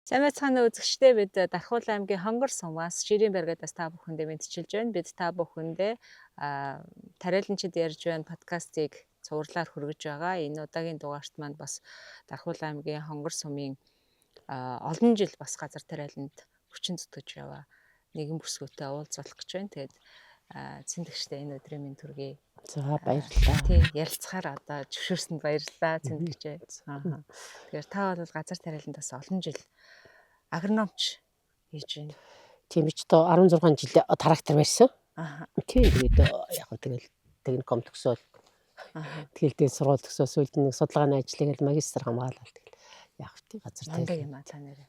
Сайн байцгаана уу үзэгчдээ, бид Дархуул аймгийн Хонгор сумаас Ширийн баригадаас та бүхэндээ мэдчилж байна. Бид та бүхэндээ тариаланчид ярьж байна подкастыг цувралаар хүргэж байгаа. Энэ удаагийн дугаарт маань бас Дархуул аймгийн Хонгор сумын олон жил бас газар тариаланд хүчин зүтгэж яваа нэгэн бүсгүйтэй уулзах гэж байна. Тэгээд цэндэгчтэй энэ өдрийн минь төргий. За баярлалаа. Тийм ярилцахаар одоо зөвшөөрсөнд баярлалаа цэндэгчээ. Тэгэхээр та бол газар тариаландаас олон жил агрономч хийж байна. Тийм ч то 16 жил трактор барьсан. Тийм тэгээд яг хөө тэгэл техникум төгсөөл. Тэгэл дээр сургууль төгсөө сүүлд нэг судалгааны ажлыг л магистр хамгаалал тэгэл яг тий газар тариалан юм аа та нэрээ.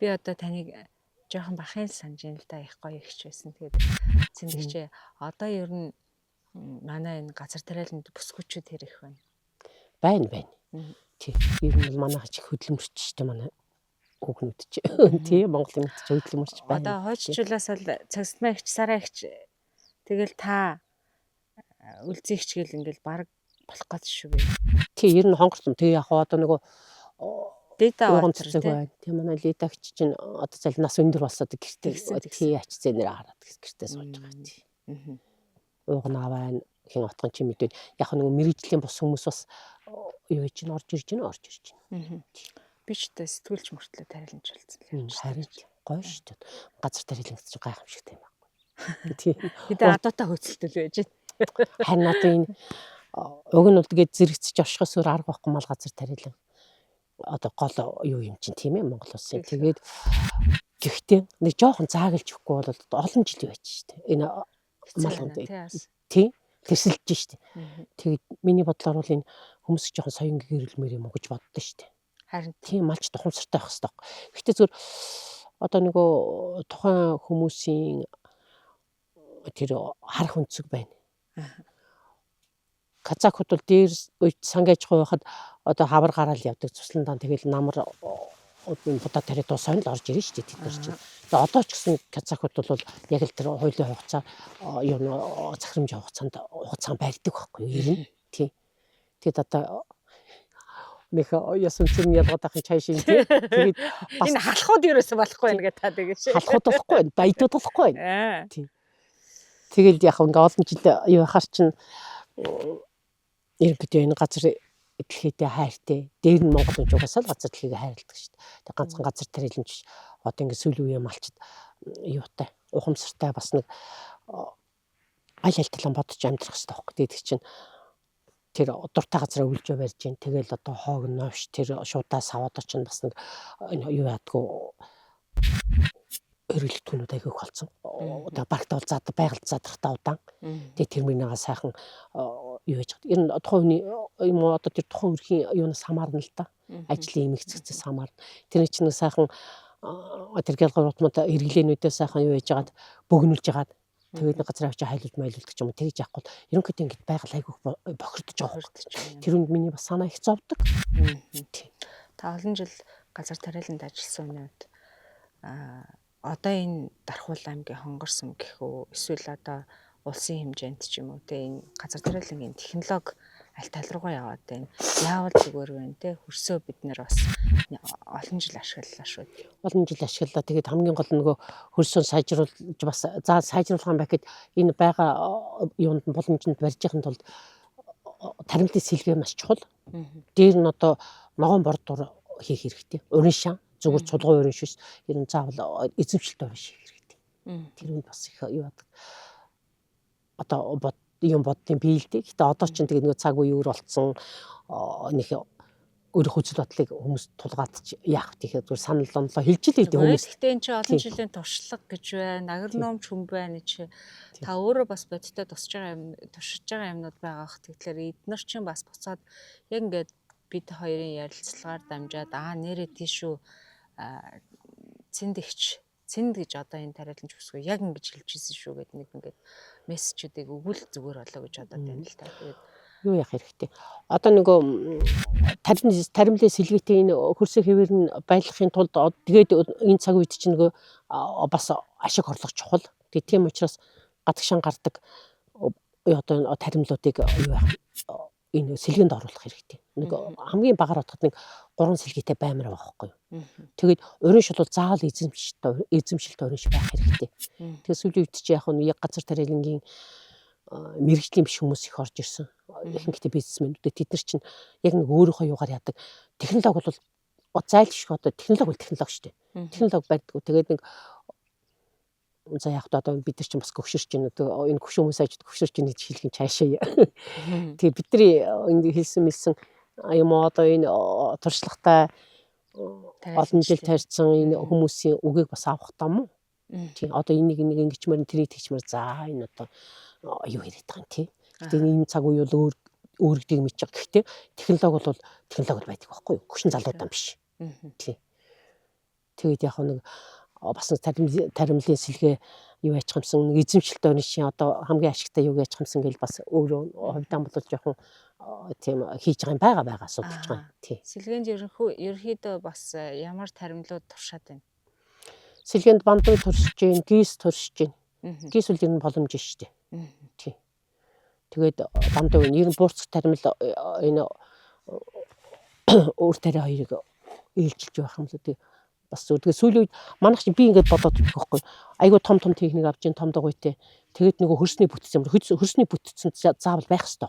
Би одоо таныг жоохон бахын санаж ин л да их гоё ихч байсан. Тэгээд цэндэгчээ одоо ер нь манай энэ газар тариаланд бүсгүйчүүд хэрэг байна. Байна. Тий ер нь манайх чих хөдөлмөрч штэ манай хүүхнүүд чи. Тий Монголын мэт ч хөдөлмөрч байна. Одоо хойччлаас бол цагсмаа ихч сараа ихч тэгэл та үлзийгч гэл ингээл баг болох гэж шүү би. Тий ер нь хонгорсон. Тэгээ яг одоо нөгөө Лида байна. Тий манай лидагч чинь одоо цал нас өндөр болсод гэртээ тий ачцээ нэр хараад гэртээ сууж байгаа тий. Уугнаа байна. Хин отгон чи мэдээд яг нөгөө мэрэгжлийн бус хүмүүс бас юу гэж орж ирж байна. Би ч тэ сэтгүүлч мөртлөө тариаланч болсон. Харин гоё шүү дээ. Газар тариалан гэж гайхамшигтай юм байна. Тий. Бид адуутай хөөцөлтөл байж байна. Харин одоо энэ уг нь бол тэгээд зэрэгцэж оршихоос өөр арга байхгүй мал газар тариалан одоо гол юу юм чинь тийм ээ Монгол улсын. Тэгээд гэхдээ нэг жоохон заагалж өгөхгүй бол олон жил байж штэ. Энэ малганд тий тэрсэлж штэ. Тэгээд миний бодлоор бол энэ хүмүүс жоохон соён гэрэлмэр юм уу гэж боддоо штэ. Харин тийм малч тухамсартай байх хэрэгтэй. Гэхдээ зүгээр одоо нөгөө тухайн хүмүүсийн тэр харах өнцөг байна. Казакууд бол дээр сангаж хойход одоо хавар гараал явдаг цусландаа тэгэл намар будаа тариад тусаа л орж ирнэ шүү дээ тэд нар чинь. Тэгээ одоо ч гэсэн казакууд бол яг л тэр хуулийн хугацаа юу нөө захирамж хугацаанд барьдаг байхгүй юу ер нь тий. Тэгэд одоо нэг ясан чинь ялгаад ахын чай шин тий. Тэгээд бас энэ халахууд ерөөсөө болохгүй байна гэдэг та тэгэж. Халахууд болохгүй байна. Баядууд болохгүй байна. Тий. Тэгэл яг ингээ олон жил юу хахаар чинь ерөнхийдөө энэ газар дэлхийдээ хайртай. Дээр нь Монголын угаасаа л газар дэлхийг хайрладаг шүү дээ. Тэг ганцхан газар тариалан биш. Одоо ингээ сүүлийн үеийн малчд юутай ухамсартай бас нэг аль талан бодож амьдрах хэрэгтэй байхгүй. Тэгээд чинь тэр дуртай газараа үлжөө барьж гин. Тэгэл одоо хоог новш тэр шуудаа саваад очин бас нэг юу яадгүй өрөлт түнүүд айгүйх болсон. Одоо багтаа бол зад байгальд задрахтаа удаан. Тэгээ тэр минийгаа сайхан юу яаж байгаа. Ер нь тухайн хүний юм уу одоо тэр тухайн өрхийн юунаас хамаарна л да. Ажлын эмэгцэгцээс хамаарна. Тэр чинь нэг сайхан тэр гэлгууртмууд хэрэглээнүүдээ сайхан юу яаж байгаад бөгнүүлж байгаад тэгээд нэг газар авчи хайлуулж майлуулдаг юм уу тэгж яахгүй. Ерөнхийдөө ингэж байгаль айгүйх бохирдож байгаа. Тэр үнд миний бас санаа их зовдөг. Та олон жил газар тариаланд ажилласан үед одоо энэ Дархуул аймгийн Хонгор сум гэх үү эсвэл одоо улсын хэмжээнд ч юм уу те энэ газар тариалангийн технологи аль тал руугаа яваад байна. Яавал зүгээр байна те хөрсөө бид нэр бас олон жил ашиглалаа шүү. Олон жил ашиглалаа. Тэгээд хамгийн гол нь нөгөө хөрсөө сайжруулж бас сайжруулах юм байх гэд энэ байгаа юунд боломжинд барьж яхад тулд таримтлын сэлгээ маш чухал. Дээр нь одоо ногоон бордуур хийх хэрэгтэй. Уран шан зүгээр цулгуун уран шиш. Ер нь заавал эзэмшилт уран ших хэрэгтэй. Тэр нь бас их юу яадаг. Одоо юм боддیں۔ Биелдэг. Гэтэ одоо ч тэгээд нэг цаг үе өөр болцсон нэг өөрийнхөө үзэл бодлыг хүмүүс тулгаадч яах тийхээр зүгээр санал онлоо хэлж л идэв хүмүүс. Гэтэ энэ чинь олон жилийн туршлага гэж байна. Агрономч хүн байна чи. Та өөрөө бас бодтой тусч байгаа юмнууд байгаа х. Тэгэхээр эднэр чинь бас буцаад яг ингээд бид хоёрын ярилцлагаар дамжаад нэрээ тийшүү цэнд гэж одоо энэ тариаланч бүсгүй яг ингэж хэлж ирсэн шүү гэдэг нэг ингээд мессежүүдийг өгвөл зүгээр болоо гэж одоо байна л та. Тэгээд юу яах хэрэгтэй. Одоо нөгөө таримлын сэлгээтэй энэ хөрсөө хэвээр нь байлгахын тулд тэгээд энэ цаг үед чинь нөгөө бас ашиг орлого чухал. Тэгээд тийм учраас гадагшаан гардаг одоо таримлуудыг юу яах энэ сэлгэнд оруулах хэрэгтэй. Нэг хамгийн багаар бодоход нэг 3 сэлгээтэй баймар байгаа байхгүй юу. Тэгээд урийн шил бол заавал эзэмшилт урийн шил байх хэрэгтэй. Тэгээд сүүлийн үед чи яг газар тариалангийн мэрэгжлийн биш хүмүүс их орж ирсэн. Ихэнхдээ бизнесмэнүүд тэд нар чинь яг нэг өөрийнхөө юугаар яадаг. Технологи бол зайлшгүй одоо технологи бол технологи шүү дээ. Технологи байдгүй. Тэгээд нэг за яг одоо бид нар чинь бас гөвшөрч байна. Энэ гөвшин хүмүүс ажид гөвшөрч байна гэж хэлэх юм цаашаа. Тэгээд бидний ингэ хэлсэн мэлсэн юм одоо энэ туршлагатай олон жил тарьсан энэ хүмүүсийн үгийг бас авах том уу? Тийм одоо энийг ингэчмээр тэрийг тэгчмээр за энэ одоо юу яриад байгаа юм тий. Гэтэ энэ цаг үе бол өөргдгийг мэдчих. Гэхдээ технологи бол технологи байдаг байхгүй юу? Гүшин залуудаа биш. Тий. Тэгээд яг нэг бас таримлын сэлгээ юу ячхамсан эзэмшилт орны шин одоо хамгийн ашигтай юу ячхамсан гэж бас өөрөө хувьдаа бол жоохон тийм хийж байгаа юм байгаа судалж байгаа. Тий. Сэлгээнд ерөнхийдөө бас ямар таримлууд туршаад байна? Сэлгээнд бандуу туршиж гин, гис туршиж гин. Гис үл ер нь боломж шүү дээ. Тий. Тэгээд бандуу ер нь буурцах таримл энэ өөр тариа хоёрыг ээлжилж байх юм л үү. Бас зүгээр сүүлийн үед манайх чи би ингээд бодоод байгаа байхгүй. Айгуу том техник авч ин том дагуйтэй. Тэгээд нөгөө хөрсний бүтц юм. Хөрсний бүтцэнд заавал байх хэвээр.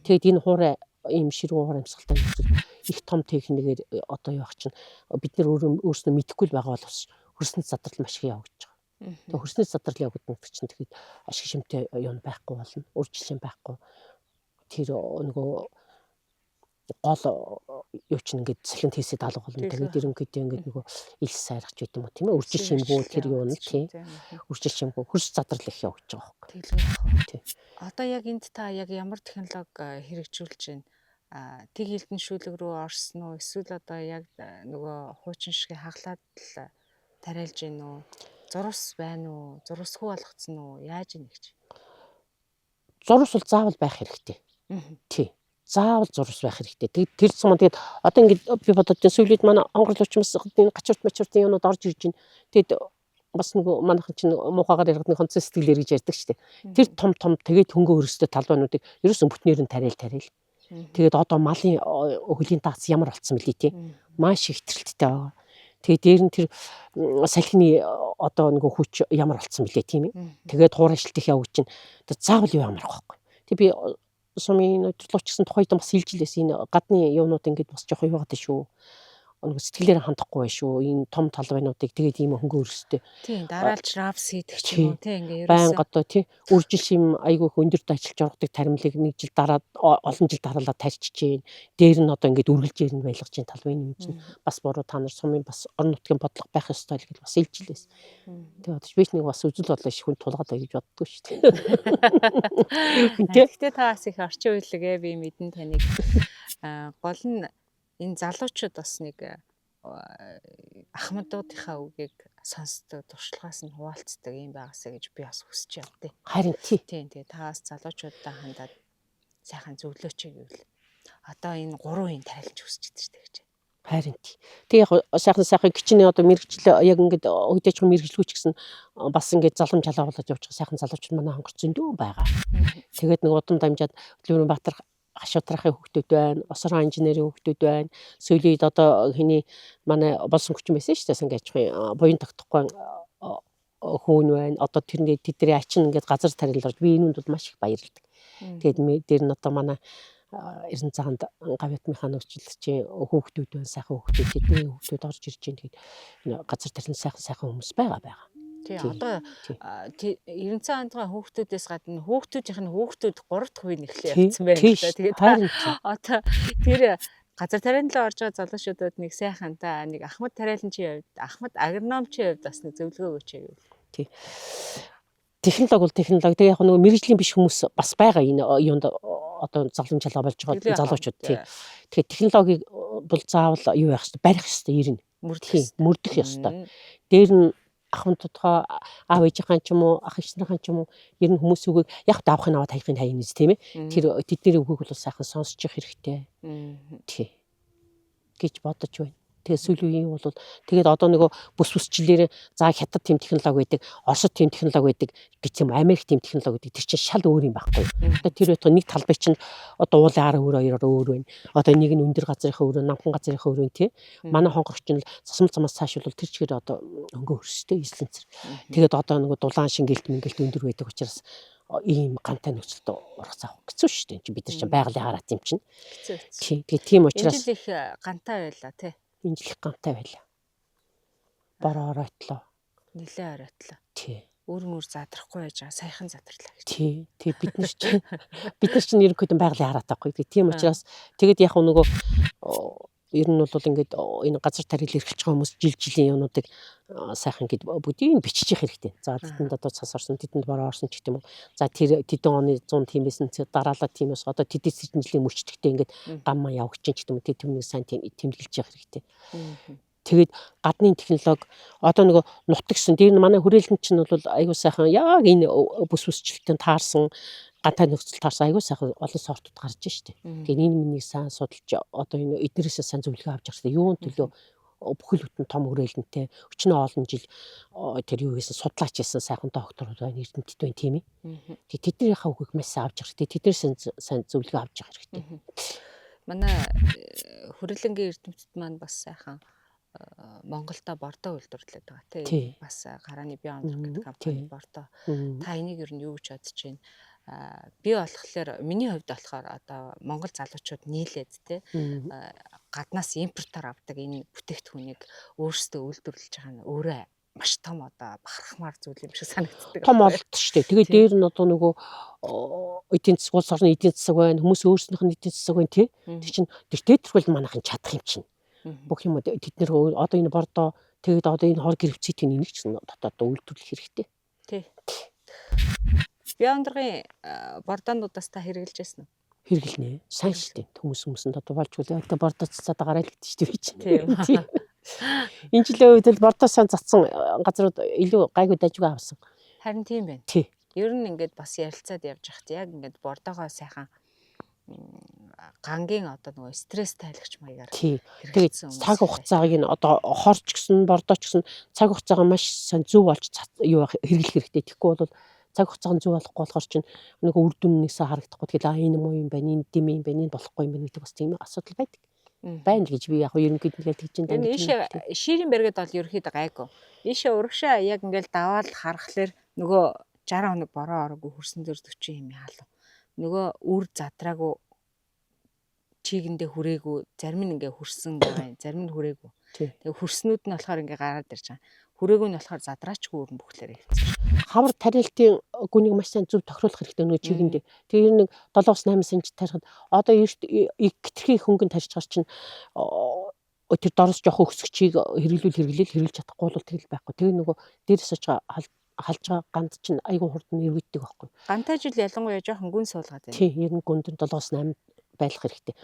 Тэгээд энэ хуурай ийм ширүүн хуурай амьсгалтай их том техникээр одоо явах чинь бид нар өөрснөө мэдэхгүй л байгаа боловч хөрсний задрал маш их явагдаж байгаа. Тэгээд хөрсний задрал явагдсан чинь тэгээд ашиг шимтэй юм байхгүй болно. Үржилшин байхгүй. Тэр нөгөө гол юу ч ингээд цэлэнд хийсэд алга болно. Тэгээд ерөнхийдөө ингээд нөгөө ил сайрах ч гэдэг юм уу тийм ээ. Үржил шимгүү тэр юу нь тийм. Үржил шимгүү хөрс задрал их явж байгаа байхгүй. Тийм. Одоо яг энд та яг ямар технологи хэрэгжүүлж байна? Тэг хилдэн шүүлэг рүү орсон уу? Эсвэл одоо яг нөгөө хуучин шиг хаглаад л тариалж гин үү? Зурус байна уу? Зурусгүй болгоцсон уу? Яаж ийн гэж? Зурус бол заавал байх хэрэгтэй. Тий. Заавал зурус байх хэрэгтэй. Тэр цэм тэгээд одоо ингээд би бодож байна сүүлийн манай онгорлогч хүмүүс энэ гачирт мачиртын юмуд орж ирж байна. Тэгээд бас нөгөө манайхан чинь муухагаар ярих нэг хонц сэтгэлээр гэж ярьдаг шүү дээ. Тэр том тэгээд хөнгө хөрстэй талбайнуудыг ерөөсөн бүтнээр нь тариал. Тэгээд одоо малын хөлийн таац ямар болцсон бэлээ тий. Маш их хитрэлттэй байгаа. Тэгээд дээр нь тэр салхины одоо нөгөө хүч ямар болцсон бэлээ тийм ээ. Тэгээд хуурай шилтэх явж чинь заавал юу ямар байхгүй. Тэг би сумын өдөрлөгчсөн тухайд бас хэлж лээс энэ гадны юунууд ингээд бас жоох юугаад шүү. Нэг сэтгэлээр хандахгүй байх шүү. Энэ том талбайнуудыг тэгээд ийм хөнгө өрсөдөө. Тийм дараалж равс хийдэг ч юм уу тийм ингээ ерөөсөө. Баян одоо тийм үржил шим айгүйх өндөрт ажиллаж ордог таримлыг нэг жил дараа олон жил дараалаад тарьчих чинь. Дээр нь одоо ингээд үргэлж ирнэ байлгаж чинь талбайны юм чинь бас буруу та нар сумын бас орон нутгийн бодлого байх ёстой л гэж бас хэлж лээс. Тэгээд одоо би нэг бас үзэл бодлоо их хүн тулгаад байж боддгоо шүү дээ. Гэхдээ та бас их орчин үеигээ би мэдэн таныг гол нь энэ залуучууд бас нэг ахмадуудынхаа үгийг сонсдог, туршлагаас нь хуваалцдаг юм байгаасаа гэж би бас хүсэж байна тий. Харин тий. Тэгээ та бас залуучуудаа хандаад сайхан зөвлөөч гэвэл одоо энэ 3 тариалж хүсэж идэв шүү дээ гэж. Харин тий. Тэгээ яг сайхан гिचний одоо мэрэгжил яг ингээд өйдөж мэрэгжлгүүч гэсэн бас ингээд залам жалаа болоод явж байгаа сайхан залуучууд манай хонгор зөндөө байгаа. Тэгээд нэг удам дамжаад Лүрэнбаатар Хашуутрахын хүүхдүүд байна, Осроо инженерийн хүүхдүүд байна. Сүүлийн одоо хэний манай болсон хүчин байсан шүү дээ. Сангачхын буян тогтохгүй хүүн байна. Одоо тэрний тэдний ачин ингээд газар тарилж би энэнд бол маш их баярлдаг. Тэгээд дээр нь одоо манай Эрдэнэ цагаанд гавьят механикчлэгчийн хүүхдүүд байна, сайхан хүүхдүүд, тэдний хүүхдүүд орж ирж байна. Тэгээд газар тарилж сайхан хүмүүс байгаа. Тий одоо 90 цаандгаа хүүхдүүдээс гадна хүүхдүүдийнх нь хүүхдүүд 3 дахь үе нэхлээ явцсан байна л да. Тэгээд одоо тэр газар тариалан орж байгаа залуучуудад нэг сайхан та нэг Ахмад тариаланчийн хувьд Ахмад агрономчийн хувьд бас нэг зөвлөгөө өгөөч гэвэл. Тий. Технологи бол технологи. Тэгээ яг нөгөө мэрэгжлийн биш хүмүүс бас байгаа энэ юунд одоо загламжлаа болж байгаа залуучууд тий. Тэгэхээр технологиг бол заавал юу яах вэ? Барих ёстой ирнэ. Мөрдөх ёстой. Дээр нь ахмадтайгаа аав ээжийнхэн ч юм уу ах эгчнийхэн ч юм уу ер нь хүмүүс үгийг яг давхын аваад хайхын хайныз тийм ээ тэр тэдний үгийг бол сайхан сонсчих хэрэгтэй тий гэж бодож байна. Тэгээ сүүлийн үеийн бол тэгээд одоо нөгөө бүсчлэлээр за хятад тийм технологи байдаг, Оросд тийм технологи байдаг гэж юм Америк тийм технологи байдаг. Тэр чинь шал өөр юм байхгүй. Одоо тэр байтугай нэг талбай чинь одоо уулын ар өөр өөр байна. Одоо нэг нь өндөр газрынхаа өөр, намхан газрынхаа өөр тий. Манай хонгорч нь засмал замаас цааш бол тэр чигээр одоо өнгө хөрстэй эслэнцэр. Тэгээд одоо нөгөө дулаан шингэлт мэнгэлт өндөр байдаг учраас ийм гантай нөхцөлд орох цаах хэцүү шүү дээ. Чи бид нар чинь байгалийн хараат юм чинь. Хэцүү. Тэгээ тийм учраас энэ жил их гантай байлаа тий. энэ жил их гантай байлаа. Бороо оройтлоо. Нилээ оройтлоо. Тий. Өөр мөр задрахгүй байж байгаа сайхан задарлаа гэж. Тий. Тэгээ бид нар чинь ерөнхийдөө байгалийн хараат байхгүй. Тийм учраас тэгэд яг нөгөө ер нь бол ингээд энэ газар тарил эрхэлж байгаа хүмүүс жилийн юмнуудыг сайхан ингээд бүгдийг биччих хэрэгтэй. За тэдэнд одоо цас орсон, тэдэнд бороо орсон ч гэдэг юм уу. За тэр тэдэн оны 100 тиймээс нь дараалал тиймээс одоо тэдэс жилийн мөчтөгтэй ингээд гамма явагч ч гэдэг юм уу. Тэрнийг сайн тэмдэглэж явах хэрэгтэй. Тэгээд гадны технологи одоо нөгөө нутагсан дээр манай хүрээлэн чинь бол аюу сайхан яг энэ бүсчлэлтэн таарсан гантай нөхцөл таарсан аюу сайхан олон сортууд гарч штэ. Тэгээд энэ миний сайн судалж одоо энэ эднэрээсээ сайн зөвлөгөө авч явах хэрэгтэй. Юун төлөө бүхэл бүтэн том хүрээлэнтэй өчнөө олон жил тэр юу хийсэн судлаач хийсэн сайхан докторууд байна, эрдэмтэд байна тийм ээ. Тэгээд тэднийхээ үгийг маш сайн авч явах хэрэгтэй. Тэднээс сайн зөвлөгөө авч явах хэрэгтэй. Манай хүрээлэнгийн эрдэмтэд маань бас сайхан Монголда бордоо үйлдвэрлэдэг байгаа тийм. Бас гарааны бие амдрах гэдэг компани бордоо. Та энийг ер нь юу гэж бодож байна? Би болохоор миний хувьд болохоор одоо Монгол залуучууд нийлээд те гаднаас импортоор авдаг энэ бүтээгдэхүүнийг өөрсдөө үйлдвэрлэж байгаа нь өөрөө маш том одоо бахархмаар зүйл юм шиг санагддаг. Том олд шүү дээ. Тэгээд дээр нь одоо нөгөө эдийн засаг улс орны эдийн засаг байна. Хүмүүс өөрснийх нь эдийн засаг байна тий. Тэр чинь тэр дээдэрхүүл манайхан чадах юм чинь. Бүх юм тэд нэр одоо энэ бордоо тэгээд одоо энэ хор гэрвцэтийн энийг ч дотоод үйлдвэрлэх хэрэгтэй. Тий. Бие амдрагын бордоонуудаас та хэрэгжилж байсан уу? Хэрэглэнэ. Сайн шүү дээ. Хүмүүсэнд одоо болж үлээ. Одоо бордоо цацаад гараа л гэдэг шүү дээ би чинь. Энэ жилийн үед л бордоо сайн цацсан газрууд илүү гайгүй дажгүй авсан. Харин тийм байна. Тий. Ер нь ингээд бас ярилцаад явж хахт яг ингээд бордоогоо сайхан гангийн одоо нөгөө стресс тайлагч маягаар. Тэгээд цаг хугацааг нь одоо хорч гэсэн бордоо ч гэсэн цаг хугацаагаа маш сайн зөв болж юу хэрэглэх хэрэгтэй. Тэгэхгүй бол цаг хугацааг нь зөв болохгүй болохоор чинь нөгөө үр дүн нэгсээ харагдахгүй. Тэгээд энэ муу юм байна, энэ дэм юм байна, энэ болохгүй юм байна гэдэг бас тийм асуудал байдаг. Байна л гэж би яг ерөнхийдөө тэгж энэ даа. Ийшээ ширийн бэргэд бол ерөнхийдөө гайгүй. Ийшээ урагшаа яг ингээл даваад харахаар нөгөө 60 хоног бороо ороогүй хөрсөн дээр 40 юм яалаа. Нөгөө үр задраагүй чигэндээ хүрээгүй зарим нь ингээ хөрсөн байгаа юм, зарим нь хүрээгүй. Тэгээ хөрснүүд нь болохоор ингээ гараад ирж байгаа. Хүрээгүй нь болохоор задраачгүй өрн бүхлээр явчихсан. Хавар тарилтын гүнийг маш сайн зөв тохируулах хэрэгтэй нөгөө чигэндээ. Тэгээ нэг 7-8 см тарихад одоо эрт хитрхи хөнгөн тарьж байгаа чинь тэр дороос жоох өксөгчийг хэрэглэж чадахгүй бол тэгэл байхгүй. Тэгээ нөгөө дээрээс очиж халж байгаа ганд чинь айгүй хурдан эргэгддэг байхгүй. Гантай жил ялангуяа жоохон гүн суулгаад байна. Тий, ер нь гүнд 7-8 байлах хэрэгтэй.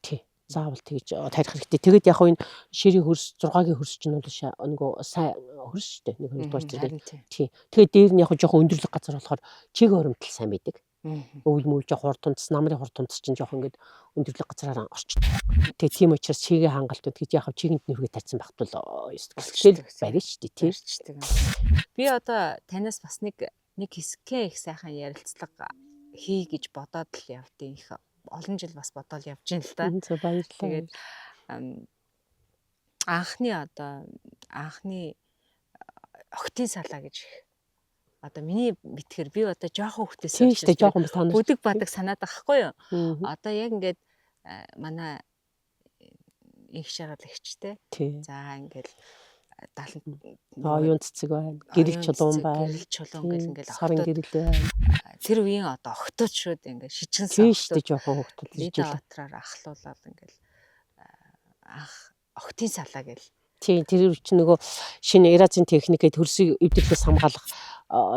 Тий. Заавал тэгж тарих хэрэгтэй. Тэгээд яг энэ ширийн хөрс 6-гийн хөрс чинь бол нөгөө сайн хөрс шүү дээ. Нэг хоёрдугаар зэрэг. Тий. Тэгээд дээр нь яг жоохон өндөрлөг газар болохоор чиг оромтол сайн байдаг. Өвөл мөвл жоох хурдтунц, намрын хурдтунц чинь жоох ингээд өндөрлөг газараар орчдөг. Тэгээд тийм учраас чигийн хангалтууд гэж яг чигэнд нүргээ тарьсан багт бол сэтгэл барьж шүү дээ. Тэрчдэг. Би одоо танаас бас нэг хэсгээ их сайхан ярилцлага хий гэж бодоод л явдیں۔ Их олон жил бас бодоод явж байна л да. Баярлалаа. Тэгээд анхны октийн салаа гэж одоо миний мэдхээр би одоо жоохон хөвтөөс бүдэг бадаг санаад байхгүй юу? Одоо яг ингээд манай их шагалагчтэй. За ингээд 70 юун цэцэг байна. Гэрэл чулуун байна. Гэрэл чулуун гэл ингээд сарын гэрэл байна. Тэр үеийн одоо охтууд шүүд ингээд шижгэн сохтууд жоохон хөвтөд ирж байгаа. Дотроор ахлуулаад ингээд октийн салаа гэл. Тийм тэр чинь нөгөө шинэ Еразийн техникэд хөрсийг эвдэрлээс хамгаалах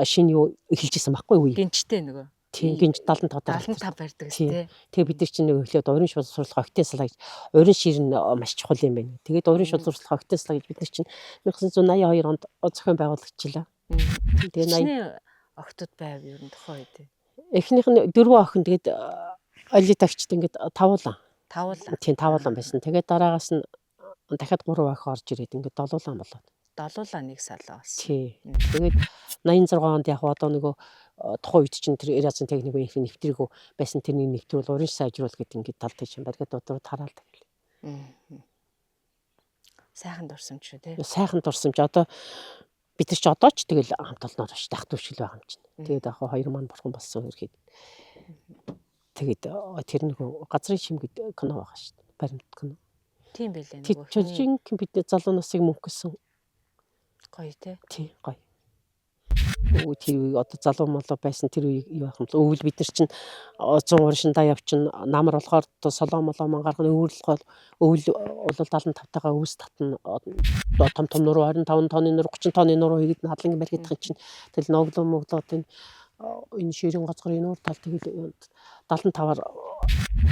шинэ юу эхэлжсэн байхгүй юу? Гинчтэй нөгөө. Тийм гинж 75 барьдаг тий. Тэгээ бид нар чинь нөгөө эхлээд урийн шууд суралцах октийн салаа гэж урийн шир нь маш чухал юм байна. Тэгээд урийн шууд суралцах октийн салаа гэж бид нар чинь 1982 онд зохион байгуулагчлаа. Тэгээ 80 октод байв ер нь тухайн үед. Эхнийх нь 4 охин тэгээд олитагчд ингээд тавуулан. Тийм 5 байсан. Тэгээд дараагаас нь дахиад 3 охин орж ирээд ингээд долуулаан болоод. Долуулаа нэг салаа болсон. Тий. Тэгээд 86 онд яг одоо нөгөө тухайн үед чинь тэр Эрязын техник үеийн нэвтрээгүй байсан тэрний нэвтрүүл уран сайжруул гэдэг ингээд тал тийш баригад дотроо тараал тэгэл. Сайхан дурсамж шүү тий. Сайхан дурсамж одоо бид нар ч одоо ч тэгэл хамт олноор ш тах төвшил байгаа юм чинь. Тэгээд яг хоёр маань бурхан болсон хэрэг. Тэгээд тэр нөгөө газрын шим гэдэг кино байгаа шүү дээ. Баримт кино. Тийм байлээ нөгөө. Тэр жинхэнэ бидний залуу насыг мөнгөсөн гоё тий. Тий гоё. Тэр үе одоо залуу малуу байсан тэр үе юу байх юм бол өвөл бид нар чинь 100 уршиндаа явчин намар болохоор солоо молоо мангарах өвөрлөх өвөл бол 75 тагаа өвс татна том нуруу 25 тонны нуруу 30 тонны нуруу хийгээд хадлан баригдах чинь тэгэл ноглоо моглоод энэ ширийн гоцгорын нуур тал тэгэл 75-аар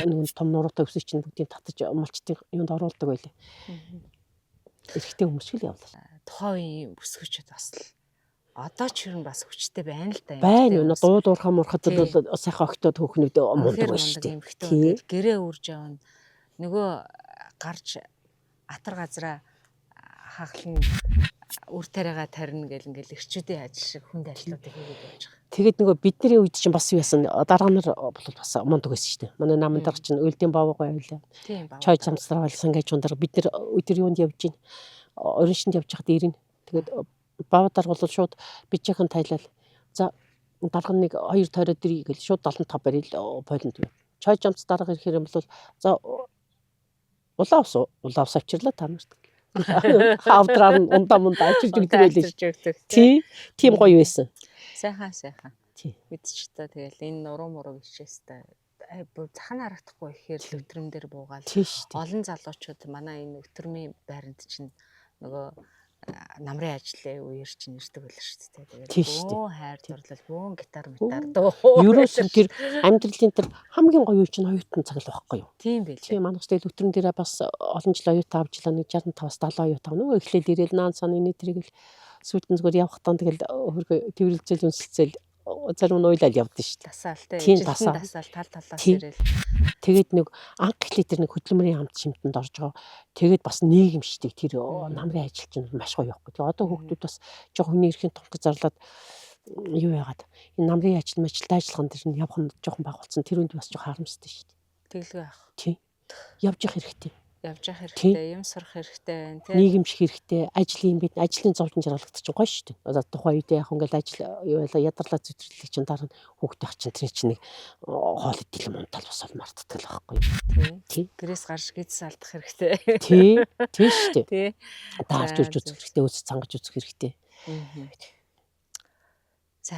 нэг том нуруутай өвсөж чинь бүгдийг татаж малчтын юунд оруулдаг байлээ. Эрэгтэй хүмүүс шиг л явлаа. Тухайн үеийн бүсгүүчд бас л одоо ч юу бас хүчтэй байна л да. Байна юу дуудуурхаа мурхад бол сайхан огтод хөөхнүүд мундаг байна шүү дээ. Гэрээ үрж явна. Нөгөө гарч атар газраа хахлан үр тариагаа тарина гэл ингээл эрчүүдийн ажил шиг хүнд ажлуудыг хийгээд явж байгаа. Тэгээд нөгөө бидний үед чинь бас юу яасан дарга нар бол бас мундаг байсан шүү дээ. Манай намын дарга чинь Үлдийн Бавгаа байлаа. Чой замсраа болсон гэж ундар бид нар өдөр юунд явж гин ориншинд явж хахад ирнэ. Тэгээд Бав дарга бол шууд бичээхэн тайлал. За дарга нэг 2 тойроод ирье гэл шууд 75 барил полинд. Чой замс дарга ирэх юм бол за улаавс авчирлаа та нарт. Хавдраар ундаа очиж өгдөг байлээ. Тий. Тийм гоё байсан. Сайхан. Тий. Бид ч та тэгэл энэ нуруу муруу гिचээс та захна харагдахгүй ихээр л өтрөм дээр буугаал. Олон залуучууд манай энэ өтрмийн байранд чинь нөгөө намрын ажлын үеэр чинь ирдэг байлаа шүү дээ. Тэгээд бөө хайр дурлал, бөө гитар метар дөө. Ерөөсөн тэр амьдралын тэр хамгийн гоё үе чинь оюутан цаг л байхгүй юу? Тийм байл. Тийм манайх тэгэл өтрөн дээрээ бас олон жил оюутан авчлаа нэг 65-аас 70 оюутан нөгөө эхлээл ирээл наан саны нийтрийг л сүйдэн зүгээр явах тань тэгэл хөргө тэрвэрлжэл үнсэлцэл зарим нь уйлал явдсан шүү дээ. Тасаал тий. Тасаал тал талаас ирээл. Тэгээд нэг анх эхлээ тэр нэг хөдөлмөрийн хамт шимтэнд орж байгаа. Тэгээд бас нийгэмшдэг тэр намрын ажил чинь маш гоё явахгүй. Тэгээд одоо хүүхдүүд бас жоо хүний эрхийн тунхаг зарлаад юу яагаад энэ намрын ажил ажиллагаан дээр нь явах нь жоохон баг болсон. Тэр үнд бас жоохон харамстай шүү дээ. Тэглгүй байх. Тий. Явж явах хэрэгтэй. Юм сурах хэрэгтэй байна тий. Нийгэмших хэрэгтэй. Ажлын зовлон жаргалт чинь гоё шүү дээ. Одоо тухайн үед яг ингээл ажил юу яла ядарлаа зүтрлэх чинь дараа нь хүүхдээ ах чинь тэр чинь нэг хоол идэл мунтал бас бол мартдаг л байхгүй юу. Тий. Гэрээс гарч гидс алдах хэрэгтэй. Тий. Тий шүү дээ. Тий. Даарч үрж үзэх хэрэгтэй. Өс цангаж үзэх хэрэгтэй.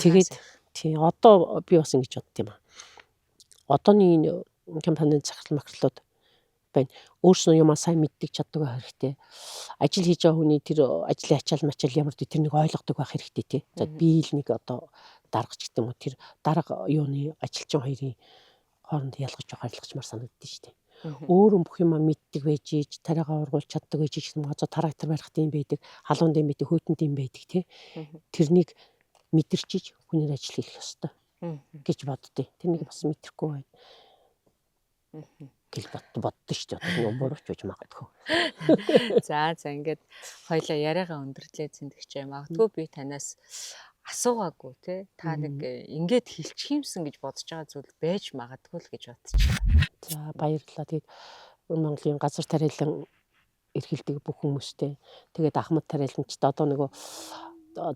Тэгээд тий одоо би бас ингэж бодд юм аа. Одооний энэ компанийн захирал материалууд байна. Өөрснөө юмаа сайн мэддэг чаддаг байх хэрэгтэй. Ажил хийж байгаа хүний тэр ажлын ачаал мачаал ямар тэр нэг ойлгодог байх хэрэгтэй тий. За би л нэг одоо даргач гэдэг юм уу тэр дарга юуны ажилчин хоёрын хооронд ялгаж харилцмаар санагддаг шүү дээ. Өөрөө бүх юмаа мэддэг байж ийж тариагаа ургуулж чаддаг байж ийж юм газар трактор барих тийм байдаг, халуун дэм байдаг, хөтөн дэм байдаг тий. Тэрнийг мэдэрчиж хүнээр ажил хийх ёстой гэж боддیں۔ Тэрнийг бас мэдрэхгүй байна. Гэл боддоо шүү дээ. Одоо бурууч байж магадгүй. За ингээд хоёлаа яриагаа өндөрлөө зэндэгч магадгүй би танаас асуугаагүй тий. Та нэг ингээд хилчих юмсан гэж бодож байгаа зүйл байж магадгүй л гэж бодчихлаа. За баярлалаа. Тэгээд Монголын газар тариалан эрхэлдэг бүх хүмүүстээ тэгээд Ахмад тариаламжтай одоо нөгөө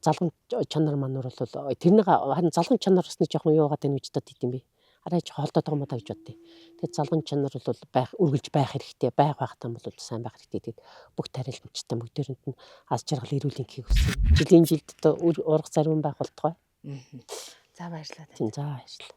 залган чанар мануур бол тэрнийг харин залган чанар бас нэг жоохон юугаад байна гэж бодд идэм би. Арайч холдоод байгаа юм даа гэж боддیں۔ Тэгээд залган чанар бол байх үргэлж байх хэрэгтэй. Байх тань бол сайн байх хэрэгтэй. Тэгээд бүх тариаламжтай бүгдээрэнд нь аз жаргал эрүүл энхийг хүсье. Жилийн жилд урах зарим байх болтугай. За баярлалаа. За баярлалаа.